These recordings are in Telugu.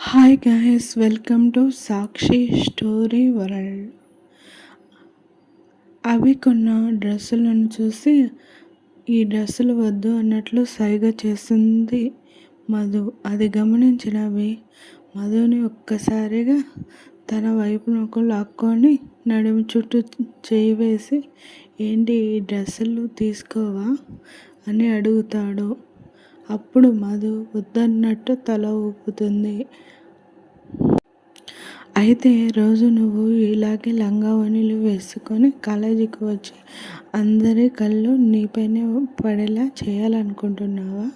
Hi guys, welcome to Sakshi story world. అవి కొన్న డ్రెస్సులను చూసి ఈ డ్రెస్సులు వద్దు అన్నట్లు సైగ చేస్తుంది మధు. అది గమనించిన అవి మధుని ఒక్కసారిగా తన వైపునకు లాక్కొని నడుము చుట్టూ చేయి వేసి, ఏంటి ఈ డ్రెస్సులు తీసుకోవా అని అడుగుతాడు. అప్పుడు మధు వద్దన్నట్టు తల ఊపుతుంది. అయితే రోజు నువ్వు ఇలాగే లంగా ఓణీలు వేసుకొని కాలేజీకి వచ్చి అందరి కళ్ళు నీపైనే పడేలా చేయాలనుకుంటున్నావా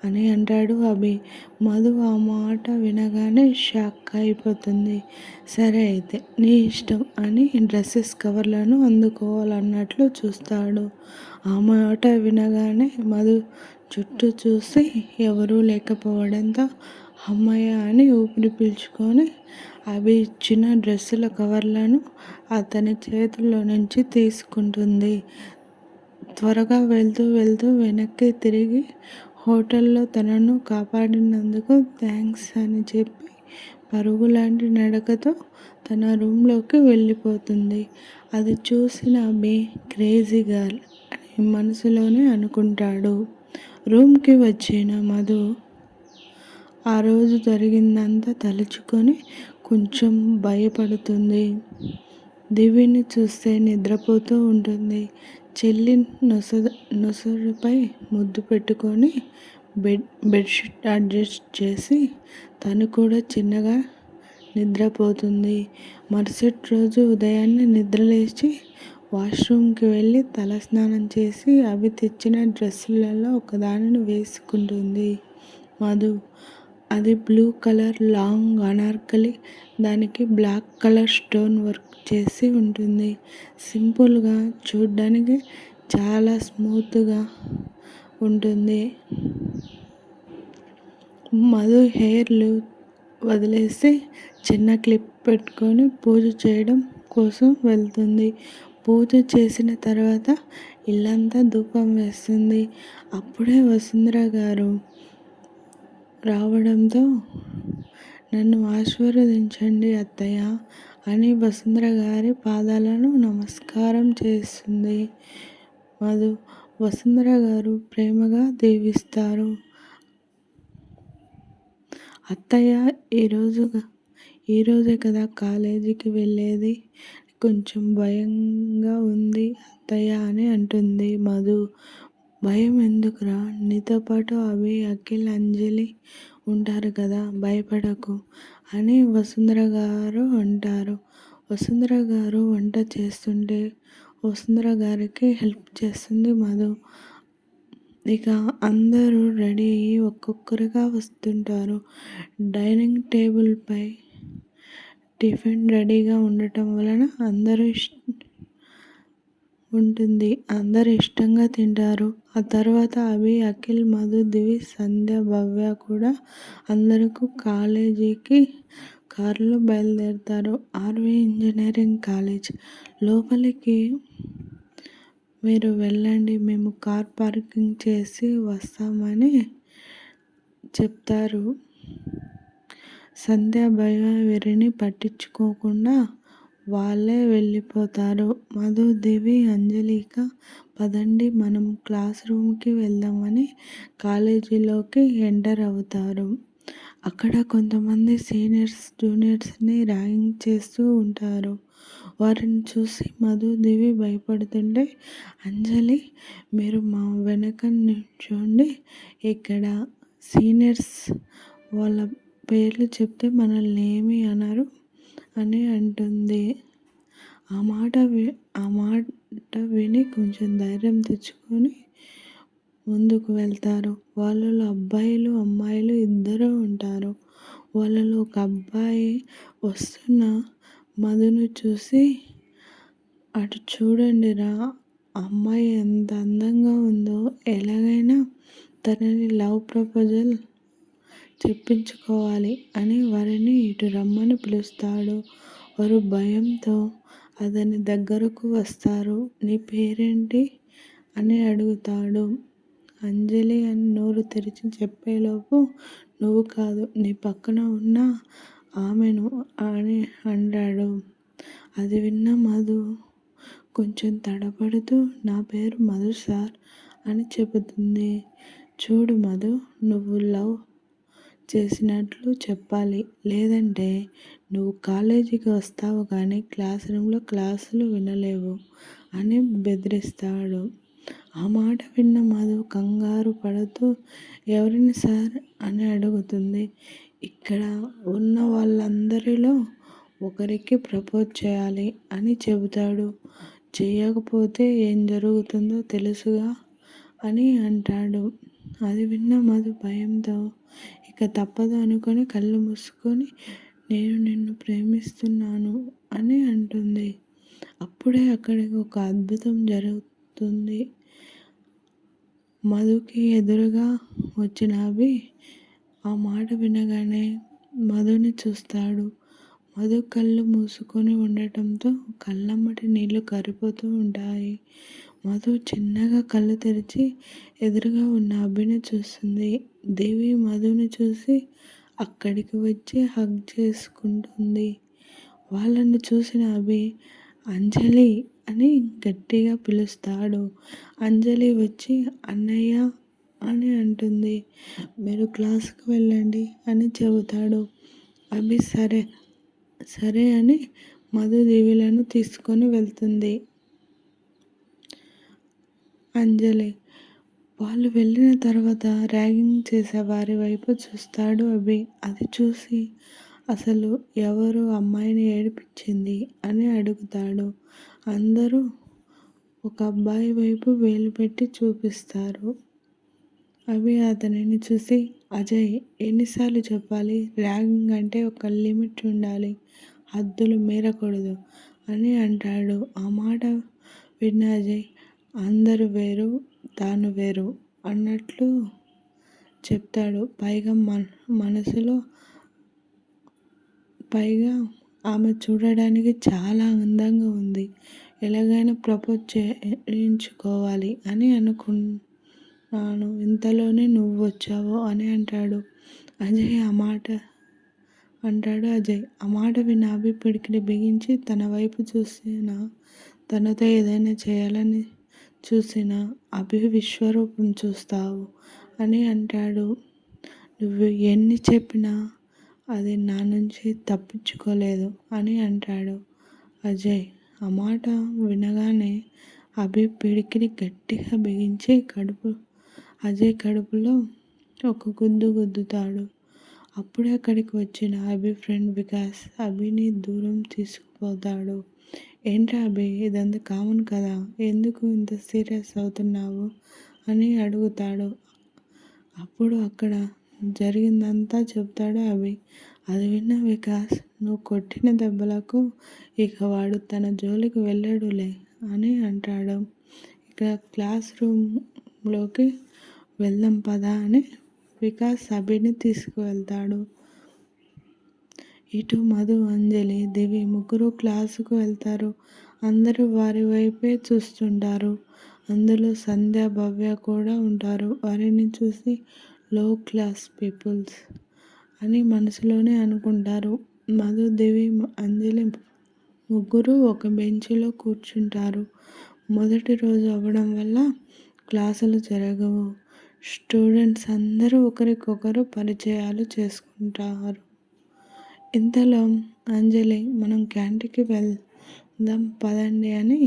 అని అంటాడు అభి. మధు ఆ మాట వినగానే షాక్ అయిపోతుంది. సరే అయితే నీ ఇష్టం అని డ్రెస్సెస్ కవర్లను అందుకోవాలన్నట్లు చూస్తాడు. ఆ మాట వినగానే మధు చుట్టూ చూసి ఎవరూ లేకపోవడంతో అమ్మయ్య అని ఊపిరి పీల్చుకొని అవి ఇచ్చిన డ్రెస్సుల కవర్లను అతని చేతుల్లో నుంచి తీసుకుంటుంది. త్వరగా వెళ్తూ వెళ్తూ వెనక్కి తిరిగి హోటల్లో తనను కాపాడినందుకు థ్యాంక్స్ అని చెప్పి పరుగులాంటి నడకతో తన రూమ్లోకి వెళ్ళిపోతుంది. అది చూసిన అభి క్రేజీ గర్ల్ అని మనసులోనే అనుకుంటాడు. రూమ్కి వచ్చిన మధు ఆ రోజు జరిగిందంతా తలుచుకొని కొంచెం భయపడుతుంది. దివ్యని చూస్తే నిద్రపోతూ ఉంటుంది. చెల్లి నొసరుపై ముద్దు పెట్టుకొని బెడ్షీట్ అడ్జస్ట్ చేసి తను కూడా చిన్నగా నిద్రపోతుంది. మరుసటి రోజు ఉదయాన్నే నిద్రలేచి వాష్రూమ్కి వెళ్ళి తలస్నానం చేసి అవి తెచ్చిన డ్రెస్సులలో ఒకదానిని వేసుకుంటుంది మధు. అది బ్లూ కలర్ లాంగ్ అనార్కలి. దానికి బ్లాక్ కలర్ స్టోన్ వర్క్ చేసి ఉంటుంది. సింపుల్గా, చూడ్డానికి చాలా స్మూత్గా ఉంటుంది. మధు హెయిర్లు వదిలేసి చిన్న క్లిప్ పెట్టుకొని పూజ చేయడం కోసం వెళ్తుంది. పూజ చేసిన తర్వాత ఇల్లంతా ధూపం వేస్తుంది. అప్పుడే వసుంధర గారు రావడంతో నన్ను ఆశీర్వదించండి అత్తయ్య అని వసుంధర గారి పాదాలను నమస్కారం చేస్తుంది మధు. వసుంధర గారు ప్రేమగా దీవిస్తారు. అత్తయ్య ఈరోజే కదా కాలేజీకి వెళ్ళేది, కొంచెం భయంగా ఉంది అత్తయ్య అని అంటుంది మధు. భయం ఎందుకురా, నీతో పాటు అవి అఖిల్ అంజలి ఉంటారు కదా, భయపడకు అని వసుంధర గారు అంటారు. వసుంధర గారు వంట చేస్తుంటే వసుంధర గారికి హెల్ప్ చేస్తుంది మధు. ఇక అందరూ రెడీ అయ్యి ఒక్కొక్కరుగా వస్తుంటారు. డైనింగ్ టేబుల్పై టిఫిన్ రెడీగా ఉండటం వలన అందరూ ఇష్టంగా తింటారు. ఆ తర్వాత అభి, అఖిల్, మధు, దివి, సంధ్య, భవ్య కూడా అందరికీ కాలేజీకి కారులో బయలుదేరుతారు. ఆర్వి ఇంజనీరింగ్ కాలేజ్ లోపలికి మీరు వెళ్ళండి, మేము కార్ పార్కింగ్ చేసి వస్తామని చెప్తారు. సంధ్య, భవ్య వీరిని పట్టించుకోకుండా వాళ్ళే వెళ్ళిపోతారు. మధు, దివి, అంజలిక పదండి మనం క్లాస్ రూమ్కి వెళ్దామని కాలేజీలోకి ఎంటర్ అవుతారు. అక్కడ కొంతమంది సీనియర్స్ జూనియర్స్ని ర్యాగింగ్ చేస్తూ ఉంటారు. వారిని చూసి మధు, దివి భయపడుతుంటే అంజలి, మీరు మా వెనక నిల్చోండి, ఇక్కడ సీనియర్స్ వాళ్ళ పేర్లు చెప్తే మనల్ని ఏమీ అనరు అని అంటుంది. ఆ మాట విని కొంచెం ధైర్యం తెచ్చుకొని ముందుకు వెళ్తారు. వాళ్ళలో అబ్బాయిలు అమ్మాయిలు ఇద్దరూ ఉంటారు. వాళ్ళలో ఒక అబ్బాయి వస్తున్న మధును చూసి, అటు చూడండిరా, అమ్మాయి ఎంత అందంగా ఉందో, ఎలాగైనా తనని లవ్ ప్రపోజల్ చెప్పించుకోవాలి అని వారిని ఇటు రమ్మని పిలుస్తాడు. వారు భయంతో అతని దగ్గరకు వస్తారు. నీ పేరేంటి అని అడుగుతాడు. అంజలి అని నోరు తెరిచి చెప్పేలోపు నువ్వు కాదు, నీ పక్కన ఉన్న ఆమెను అని అన్నాడు. అది విన్న మధు కొంచెం తడబడుతూ నా పేరు మధు సార్ అని చెబుతుంది. చూడు మధు, నువ్వు లవ్ చేసినట్లు చెప్పాలి, లేదంటే నువ్వు కాలేజీకి వస్తావు కానీ క్లాస్ రూమ్లో క్లాసులు వినలేవు అని బెదిరిస్తాడు. ఆ మాట విన్న మధు కంగారు పడుతూ ఎవరిని సార్ అని అడుగుతుంది. ఇక్కడ ఉన్న వాళ్ళందరిలో ఒకరికి ప్రపోజ్ చేయాలి అని చెబుతాడు. చేయకపోతే ఏం జరుగుతుందో తెలుసుగా అని అంటాడు. అది విన్న మధు భయంతో ఇక తప్పదు అనుకొని కళ్ళు మూసుకొని నేను నిన్ను ప్రేమిస్తున్నాను అని అంటుంది. అప్పుడే అక్కడికి ఒక అద్భుతం జరుగుతుంది. మధుకి ఎదురుగా వచ్చిన అభి ఆ మాట వినగానే మధుని చూస్తాడు. మధు కళ్ళు మూసుకొని ఉండటంతో కళ్ళమ్మటి నీళ్లు కారిపోతూ ఉంటాయి. మధు చిన్నగా కళ్ళు తెరిచి ఎదురుగా ఉన్న అభిని చూస్తుంది. దేవి మధుని చూసి అక్కడికి వచ్చి హగ్ చేసుకుంటుంది. వాళ్ళని చూసిన అభి అంజలి అని గట్టిగా పిలుస్తాడు. అంజలి వచ్చి అన్నయ్య అని అంటుంది. మీరు క్లాస్కి వెళ్ళండి అని చెబుతాడు. అభి సరే సరే అని మధు దేవిలను తీసుకొని వెళ్తుంది. అంజలి వాళ్ళు వెళ్ళిన తర్వాత ర్యాగింగ్ చేసే వారి వైపు చూస్తాడు అభి. అది చూసి అసలు ఎవరు అమ్మాయిని ఏడిపించింది అని అడుగుతాడు. అందరూ ఒక అబ్బాయి వైపు వేలు పెట్టి చూపిస్తారు. అభి అతనిని చూసి అజయ్, ఎన్నిసార్లు చెప్పాలి, ర్యాగింగ్ అంటే ఒక లిమిట్ ఉండాలి, హద్దులు మీరకూడదు అని అంటాడు. ఆ మాట విన్న అజయ్ అందరూ వేరు తాను వేరు అన్నట్లు చెప్తాడు. పైగా ఆమె చూడడానికి చాలా అందంగా ఉంది, ఎలాగైనా ప్రపోజ్ చేయించుకోవాలి అని అనుకున్నాను, ఇంతలోనే నువ్వు వచ్చావు అని అంటాడు. అజయ్ ఆ మాట విన్న అభి పిడికిలి బిగించి తన వైపు చూసిన తనతో ఏదైనా చేయాలని చూసిన అభి విశ్వరూపం చూస్తావు అని అంటాడు. నువ్వు ఎన్ని చెప్పినా అది నా నుంచి తప్పించుకోలేదు అని అంటాడు అజయ్. ఆ మాట వినగానే అభి పిడికిలి గట్టిగా బిగించి అజయ్ కడుపులో ఒక గుద్దుతాడు. అప్పుడే అక్కడికి వచ్చిన అభి ఫ్రెండ్ వికాస్ అభిని దూరం తీసుకుపోతాడు. ఏంట్రా అభి, ఇదంతా కామన్ కదా, ఎందుకు ఇంత సీరియస్ అవుతున్నావు అని అడుగుతాడు. అప్పుడు అక్కడ జరిగిందంతా చెప్తాడు అభి. అది విన్న వికాస్ నువ్వు కొట్టిన దెబ్బలకు ఇక వాడు తన జోలికి వెళ్ళాడులే అని అంటాడు. ఇక క్లాస్ రూమ్లోకి వెళ్దాం పదా అని వికాస్ అభిని తీసుకువెళ్తాడు. ఇటు మధు, అంజలి, దివి ముగ్గురు క్లాసుకు వెళ్తారు. అందరూ వారి వైపే చూస్తుంటారు. అందులో సంధ్య, భవ్య కూడా ఉంటారు. వారిని చూసి లో క్లాస్ పీపుల్స్ అని మనసులోనే అనుకుంటారు. మధు, దివి, అంజలి ముగ్గురు ఒక బెంచిలో కూర్చుంటారు. మొదటి రోజు అవ్వడం వల్ల క్లాసులు జరగవు. స్టూడెంట్స్ అందరూ ఒకరికొకరు పరిచయాలు చేసుకుంటారు. ఇంతలో అంజలి మనం క్యాంటీన్కి వెళ్దాం పదండి అని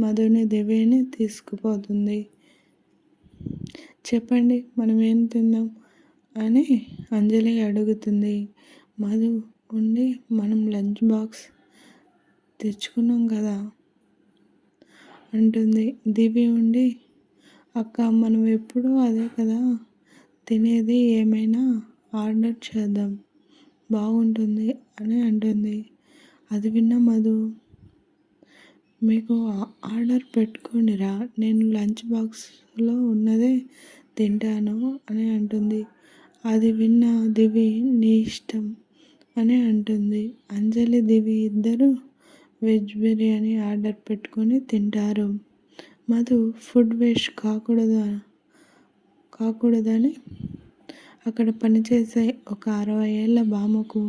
మధుని, దివ్యని తీసుకుపోతుంది. చెప్పండి మనం ఏం తిందాం అని అంజలి అడుగుతుంది. మధు ఉండి మనం లంచ్ బాక్స్ తెచ్చుకున్నాం కదా అంటుంది. దివ్య ఉండి అక్క మనం ఎప్పుడూ అదే కదా తినేది, ఏమైనా ఆర్డర్ చేద్దాం బాగుంటుంది అని అంటుంది. అది విన్న మధు మీకు ఆర్డర్ పెట్టుకోండిరా, నేను లంచ్ బాక్స్లో ఉన్నదే తింటాను అని అంటుంది. అది విన్న దివి నీ ఇష్టం అని అంటుంది. అంజలి, దివి ఇద్దరు వెజ్ బిర్యానీ ఆర్డర్ పెట్టుకొని తింటారు. మధు ఫుడ్ వేస్ట్ కాకూడదని అక్కడ పనిచేసే ఒక 60 ఏళ్ల బామ్మకు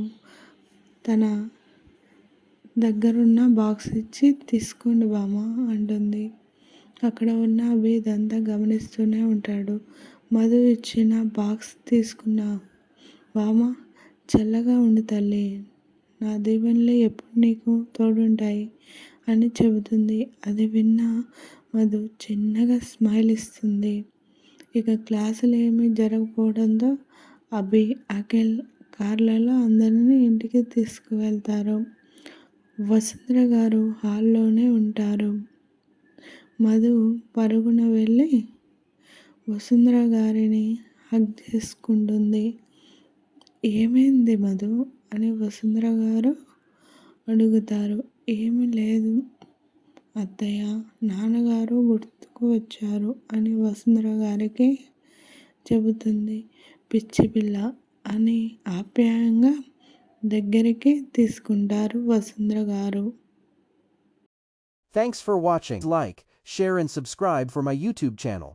తన దగ్గరున్న బాక్స్ ఇచ్చి తీసుకోండి బామ్మ అంటుంది. అక్కడ ఉన్న అభి ఇదంతా గమనిస్తూనే ఉంటాడు. మధు ఇచ్చిన బాక్స్ తీసుకున్న బామ్మ, చల్లగా ఉండు తల్లి, నా దీవెనలే ఎప్పుడు నీకు తోడుంటాయి అని చెబుతుంది. అది విన్న మధు చిన్నగా స్మైల్ ఇస్తుంది. ఇక క్లాసులు ఏమీ జరగకపోవడంతో అభి, అఖిల్ కార్లలో అందరినీ ఇంటికి తీసుకువెళ్తారు. వసుంధర గారు హాల్లోనే ఉంటారు. మధు పరుగున వెళ్ళి వసుంధర గారిని హగ్ చేసుకుంటుంది. ఏమైంది మధు అని వసుంధర గారు అడుగుతారు. ఏమీ లేదు అత్తయ్య, నాన్నగారు గుర్తుకు వచ్చారు అని వసుంధర గారికి చెబుతుంది. పిచ్చి పిల్ల అని ఆప్యాయంగా దగ్గరికి తీసుకుంటారు వసుంధర గారు. Thanks for watching. Like, share and subscribe for my YouTube channel.